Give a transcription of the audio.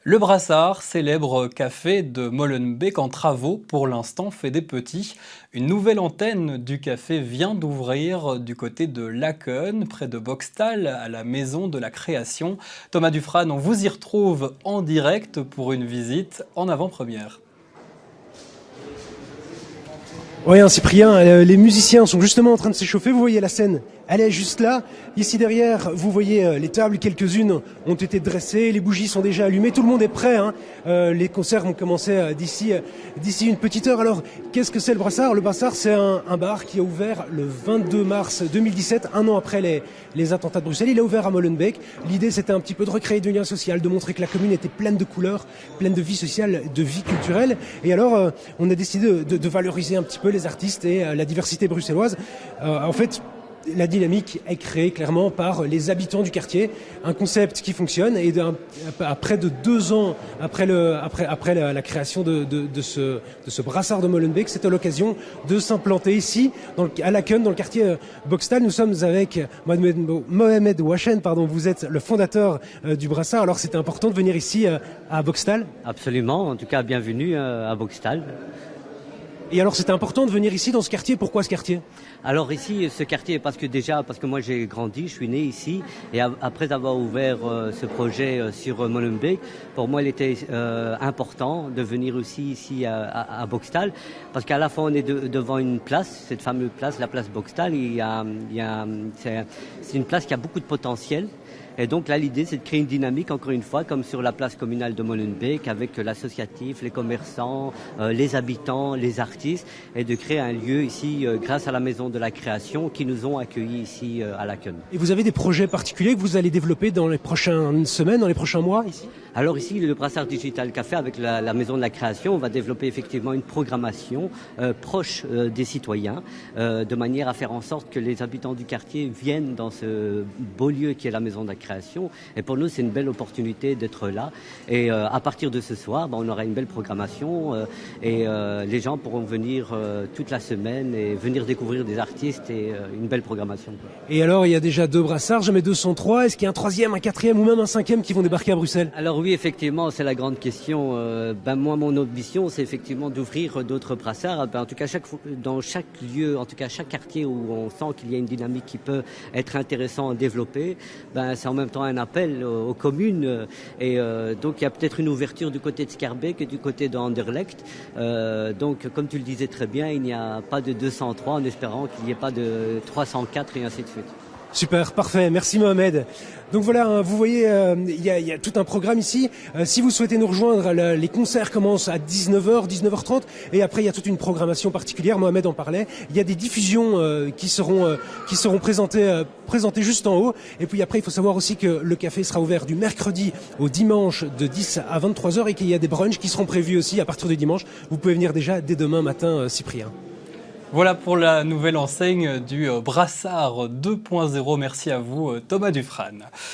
Le Brassard, célèbre café de Molenbeek en travaux, pour l'instant fait des petits. Une nouvelle antenne du café vient d'ouvrir du côté de Laken, près de Boxtal, à la maison de la création. Thomas Dufrane, on vous y retrouve en direct pour une visite en avant-première. Oui, hein, Cyprien, les musiciens sont justement en train de s'échauffer. Vous voyez la scène, elle est juste là. Ici derrière, vous voyez les tables, quelques-unes ont été dressées, les bougies sont déjà allumées, tout le monde est prêt. Les concerts vont commencer d'ici une petite heure. Alors, qu'est-ce que c'est le Brassard? Le Brassard, c'est un bar qui a ouvert le 22 mars 2017, un an après les attentats de Bruxelles. Il a ouvert à Molenbeek. L'idée, c'était un petit peu de recréer du lien social, de montrer que la commune était pleine de couleurs, pleine de vie sociale, de vie culturelle. Et alors, on a décidé de valoriser un petit peu les artistes et la diversité bruxelloise. En fait, la dynamique est créée clairement par les habitants du quartier, un concept qui fonctionne et à près de 2 ans après la création de ce brassard de Molenbeek, c'était l'occasion de s'implanter ici à Laken, dans le quartier Boxtal. Nous sommes avec Mohamed Wachen, vous êtes le fondateur du brassard, alors c'était important de venir ici à Boxtal? Absolument, en tout cas bienvenue à Boxtal. Et alors c'était important de venir ici dans ce quartier, pourquoi ce quartier? Alors ici, ce quartier, parce que moi j'ai grandi, je suis né ici, et après avoir ouvert ce projet sur Molenbeek, pour moi il était important de venir aussi ici à Boxtal, parce qu'à la fois on est devant une place, cette fameuse place, la place Boxtal, c'est une place qui a beaucoup de potentiel. Et donc là, l'idée, c'est de créer une dynamique, encore une fois, comme sur la place communale de Molenbeek, avec l'associatif, les commerçants, les habitants, les artistes, et de créer un lieu ici, grâce à la Maison de la Création, qui nous ont accueillis ici à Laken. Et vous avez des projets particuliers que vous allez développer dans les prochaines semaines, dans les prochains mois ici? Alors ici, le Brassard Digital Café, avec la Maison de la Création, on va développer effectivement une programmation proche des citoyens, de manière à faire en sorte que les habitants du quartier viennent dans ce beau lieu qui est la Maison de la Création. Et pour nous, c'est une belle opportunité d'être là. Et à partir de ce soir, on aura une belle programmation et les gens pourront venir toute la semaine et venir découvrir des artistes et une belle programmation. Et alors, il y a déjà 2 brassards, jamais 203. Est-ce qu'il y a un 3e, un 4e ou même un 5e qui vont débarquer à Bruxelles? Alors oui, effectivement, c'est la grande question. Moi, mon ambition, c'est effectivement d'ouvrir d'autres brassards. En tout cas, dans chaque lieu, en tout cas chaque quartier où on sent qu'il y a une dynamique qui peut être intéressante à développer, c'est en même temps un appel aux communes. Et donc, il y a peut-être une ouverture du côté de Schaerbeek et du côté d'Anderlecht. Donc, comme tu le disais très bien, il n'y a pas de 203 en espérant qu'il n'y ait pas de 304 et ainsi de suite. Super, parfait, merci Mohamed. Donc voilà, vous voyez, il y a tout un programme ici. Si vous souhaitez nous rejoindre, les concerts commencent à 19h, 19h30, et après il y a toute une programmation particulière, Mohamed en parlait. Il y a des diffusions qui seront présentées juste en haut. Et puis après, il faut savoir aussi que le café sera ouvert du mercredi au dimanche de 10 à 23h et qu'il y a des brunchs qui seront prévus aussi à partir de dimanche. Vous pouvez venir déjà dès demain matin, Cyprien. Voilà pour la nouvelle enseigne du Brassard 2.0. Merci à vous, Thomas Dufrane.